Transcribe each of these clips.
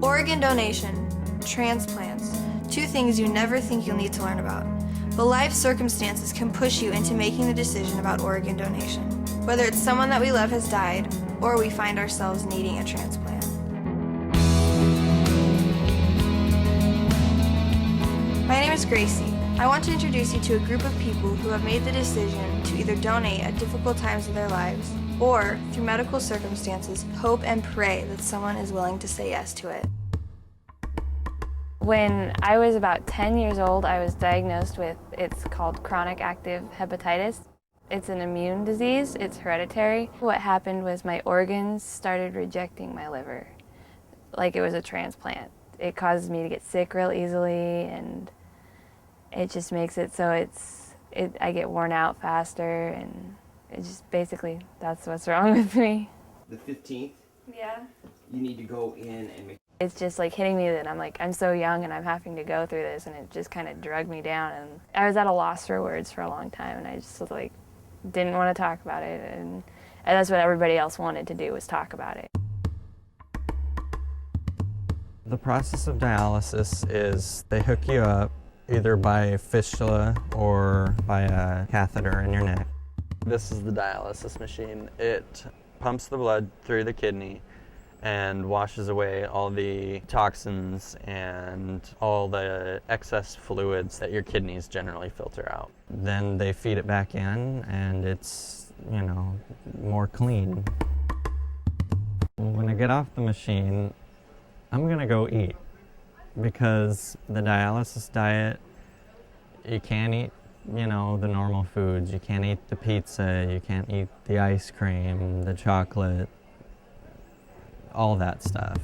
Organ donation, transplants, two things you never think you'll need to learn about. But life circumstances can push you into making the decision about organ donation, whether it's someone that we love has died or we find ourselves needing a transplant. My name is Gracie. I want to introduce you to a group of people who have made the decision to either donate at difficult times of their lives or, through medical circumstances, hope and pray that someone is willing to say yes to it. When I was about 10 years old, I was diagnosed with, it's called chronic active hepatitis. It's an immune disease, it's hereditary. What happened was my organs started rejecting my liver, like it was a transplant. It causes me to get sick real easily, and it just makes it so I get worn out faster, and it just basically, that's what's wrong with me. The 15th? Yeah. You need to go in and make... It's just like hitting me that I'm like, I'm so young and I'm having to go through this, and it just kind of drugged me down. And I was at a loss for words for a long time, and I just like didn't want to talk about it, and that's what everybody else wanted to do, was talk about it. The process of dialysis is they hook you up either by fistula or by a catheter in your neck. This is the dialysis machine. It pumps the blood through the kidney and washes away all the toxins and all the excess fluids that your kidneys generally filter out. Then they feed it back in, and it's, more clean. When I get off the machine, I'm gonna go eat, because the dialysis diet, you can't eat, the normal foods. You can't eat the pizza, you can't eat the ice cream, the chocolate, all that stuff.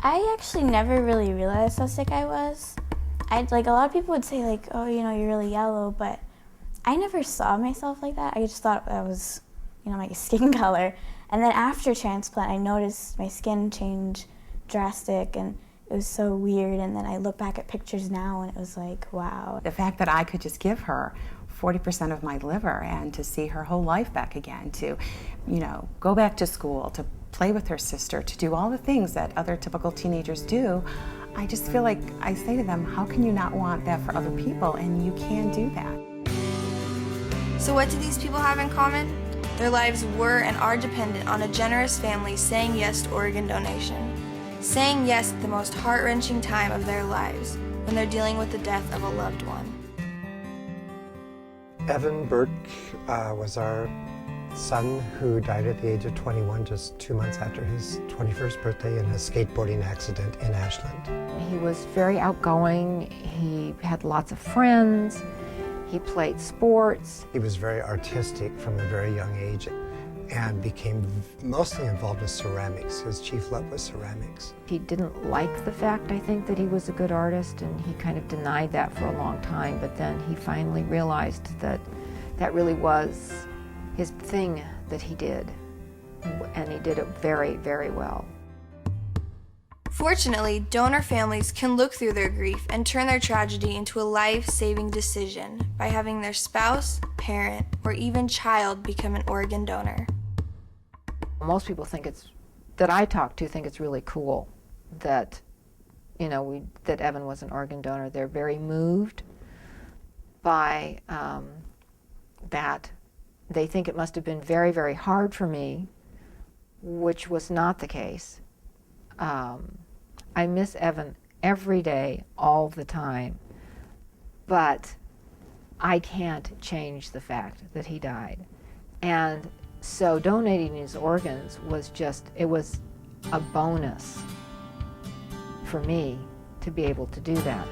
I actually never really realized how sick I was. A lot of people would say oh, you're really yellow, but I never saw myself like that. I just thought that was, my skin color. And then after transplant, I noticed my skin change drastic, and it was so weird. And then I look back at pictures now, and it was like, wow. The fact that I could just give her 40% of my liver, and to see her whole life back again, to, go back to school, to play with her sister, to do all the things that other typical teenagers do, I just feel like I say to them, how can you not want that for other people? And you can do that. So what do these people have in common? Their lives were and are dependent on a generous family saying yes to organ donation. Saying yes at the most heart-wrenching time of their lives, when they're dealing with the death of a loved one. Evan Burke was our son who died at the age of 21, just 2 months after his 21st birthday in a skateboarding accident in Ashland. He was very outgoing. He had lots of friends. He played sports. He was very artistic from a very young age and became mostly involved with ceramics. His chief love was ceramics. He didn't like the fact, I think, that he was a good artist, and he kind of denied that for a long time, but then he finally realized that that really was his thing that he did, and he did it very, very well. Fortunately, donor families can look through their grief and turn their tragedy into a life-saving decision by having their spouse, parent, or even child become an organ donor. Most people that I talk to think it's really cool that, that Evan was an organ donor. They're very moved by that. They think it must have been very, very hard for me, which was not the case. I miss Evan every day, all the time, but I can't change the fact that he died. And so donating his organs was it was a bonus for me to be able to do that.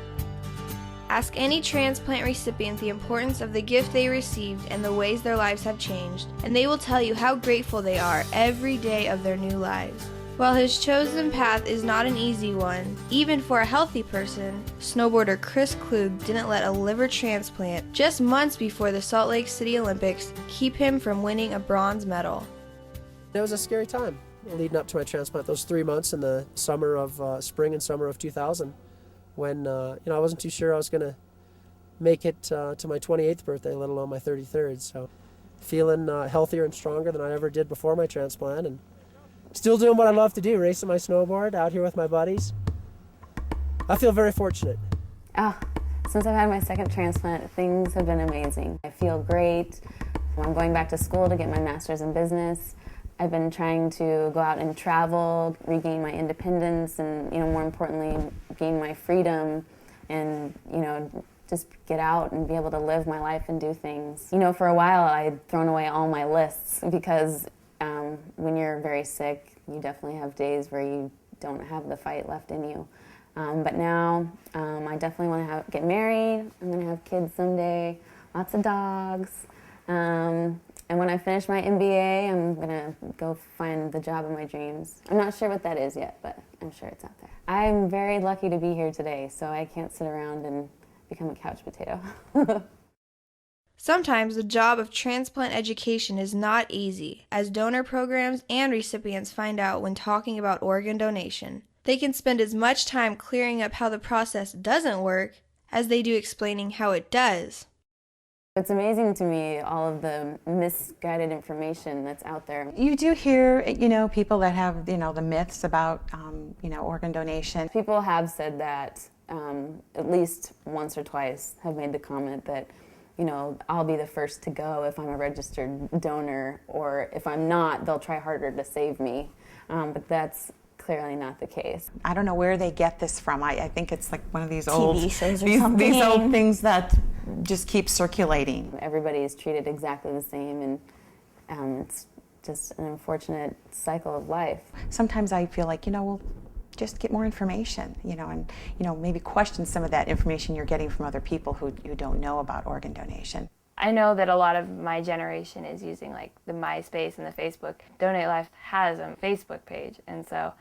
Ask any transplant recipient the importance of the gift they received and the ways their lives have changed, and they will tell you how grateful they are every day of their new lives. While his chosen path is not an easy one, even for a healthy person, snowboarder Chris Klug didn't let a liver transplant just months before the Salt Lake City Olympics keep him from winning a bronze medal. It was a scary time leading up to my transplant, those 3 months in the spring and summer of 2000, when I wasn't too sure I was going to make it to my 28th birthday, let alone my 33rd. So feeling healthier and stronger than I ever did before my transplant, and still doing what I love to do, racing my snowboard out here with my buddies. I feel very fortunate. Since I've had my second transplant, things have been amazing. I feel great. I'm going back to school to get my master's in business. I've been trying to go out and travel, regain my independence, and more importantly, gain my freedom, and just get out and be able to live my life and do things. For a while I'd thrown away all my lists because when you're very sick, you definitely have days where you don't have the fight left in you. But now I definitely want to get married. I'm going to have kids someday, lots of dogs. And when I finish my MBA, I'm going to go find the job of my dreams. I'm not sure what that is yet, but I'm sure it's out there. I'm very lucky to be here today, so I can't sit around and become a couch potato. Sometimes the job of transplant education is not easy, as donor programs and recipients find out when talking about organ donation. They can spend as much time clearing up how the process doesn't work as they do explaining how it does. It's amazing to me, all of the misguided information that's out there. You do hear, people that have, the myths about, organ donation. People have said that at least once or twice have made the comment that, I'll be the first to go if I'm a registered donor, or if I'm not, they'll try harder to save me. But that's clearly not the case. I don't know where they get this from. I think it's like one of these TV shows or something. These old things that just keep circulating. Everybody is treated exactly the same, and it's just an unfortunate cycle of life. Sometimes I feel like, well, just get more information, and maybe question some of that information you're getting from other people who don't know about organ donation. I know that a lot of my generation is using like the MySpace and the Facebook. Donate Life has a Facebook page, and so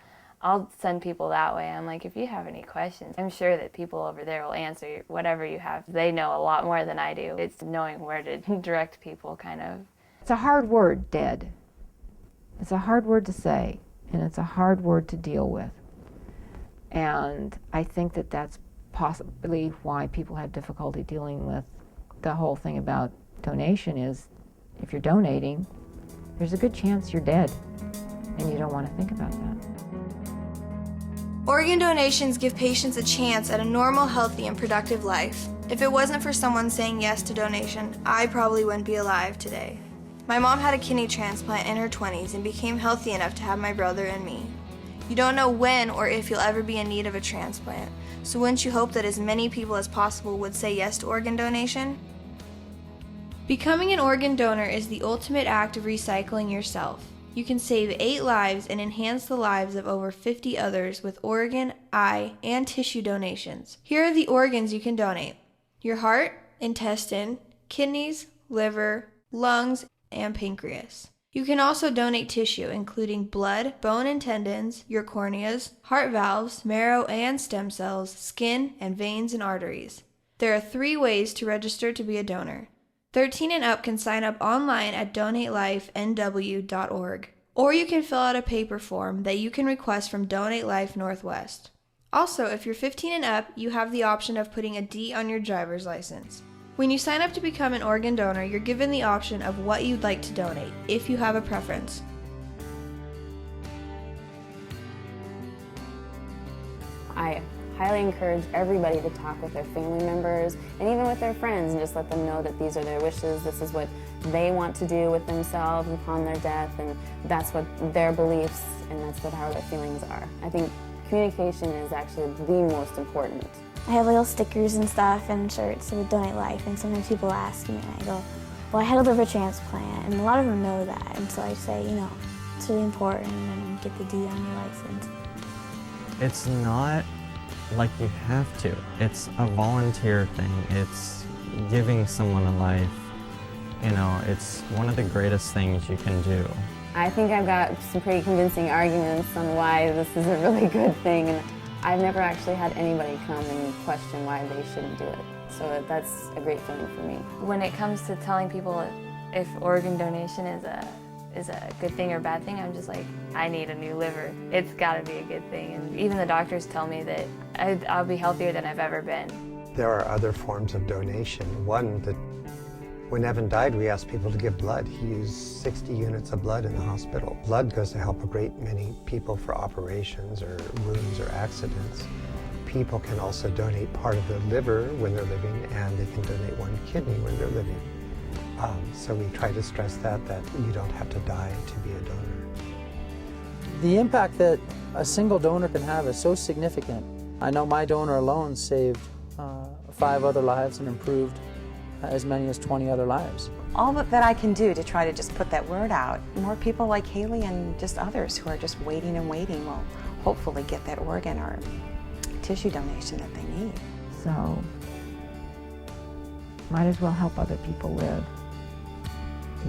I'll send people that way. I'm like, if you have any questions, I'm sure that people over there will answer whatever you have. They know a lot more than I do. It's knowing where to direct people, kind of. It's a hard word, dead. It's a hard word to say, and it's a hard word to deal with. And I think that that's possibly why people have difficulty dealing with the whole thing about donation is if you're donating, there's a good chance you're dead, and you don't want to think about that. Organ donations give patients a chance at a normal, healthy, and productive life. If it wasn't for someone saying yes to donation, I probably wouldn't be alive today. My mom had a kidney transplant in her 20s and became healthy enough to have my brother and me. You don't know when or if you'll ever be in need of a transplant, so wouldn't you hope that as many people as possible would say yes to organ donation? Becoming an organ donor is the ultimate act of recycling yourself. You can save 8 lives and enhance the lives of over 50 others with organ, eye, and tissue donations. Here are the organs you can donate: your heart, intestine, kidneys, liver, lungs, and pancreas. You can also donate tissue, including blood, bone and tendons, your corneas, heart valves, marrow and stem cells, skin, and veins and arteries. There are 3 ways to register to be a donor. 13 and up can sign up online at donatelifenw.org, or you can fill out a paper form that you can request from Donate Life Northwest. Also, if you're 15 and up, you have the option of putting a D on your driver's license. When you sign up to become an organ donor, you're given the option of what you'd like to donate, if you have a preference. I highly encourage everybody to talk with their family members and even with their friends and just let them know that these are their wishes, this is what they want to do with themselves upon their death, and that's what their beliefs and that's what how their feelings are. I think communication is actually the most important. I have little stickers and stuff and shirts with Donate Life, and sometimes people ask me and I go, well, I had a liver transplant, and a lot of them know that, and so I say, it's really important, and get the D on your license. It's not like you have to. It's a volunteer thing. It's giving someone a life. It's one of the greatest things you can do. I think I've got some pretty convincing arguments on why this is a really good thing, and I've never actually had anybody come and question why they shouldn't do it. So that's a great feeling for me. When it comes to telling people if organ donation is a good thing or bad thing, I'm just like, I need a new liver. It's got to be a good thing. And even the doctors tell me that I'll be healthier than I've ever been. There are other forms of donation. One that When Evan died, we asked people to give blood. He used 60 units of blood in the hospital. Blood goes to help a great many people for operations or wounds or accidents. People can also donate part of their liver when they're living, and they can donate one kidney when they're living. So we try to stress that you don't have to die to be a donor. The impact that a single donor can have is so significant. I know my donor alone saved 5 other lives and improved as many as 20 other lives. All that I can do to try to just put that word out, more people like Haley and just others who are just waiting and waiting will hopefully get that organ or tissue donation that they need. So, might as well help other people live.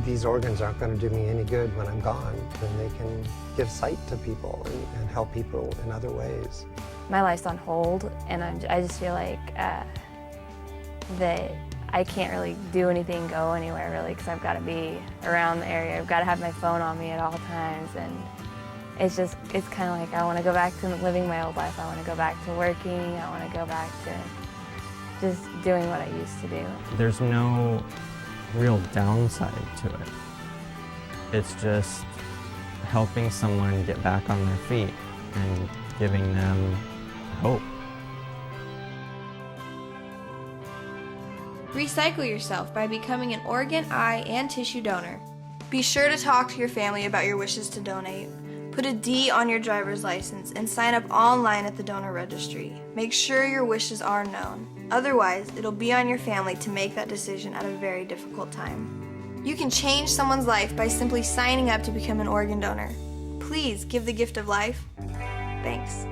These organs aren't going to do me any good when I'm gone, then they can give sight to people and help people in other ways. My life's on hold, and I just feel like that I can't really do anything, go anywhere really, because I've got to be around the area. I've got to have my phone on me at all times, and it's kind of like I want to go back to living my old life. I want to go back to working. I want to go back to just doing what I used to do. There's no real downside to it. It's just helping someone get back on their feet and giving them hope. Recycle yourself by becoming an organ, eye, and tissue donor. Be sure to talk to your family about your wishes to donate. Put a D on your driver's license and sign up online at the donor registry. Make sure your wishes are known. Otherwise, it'll be on your family to make that decision at a very difficult time. You can change someone's life by simply signing up to become an organ donor. Please give the gift of life. Thanks.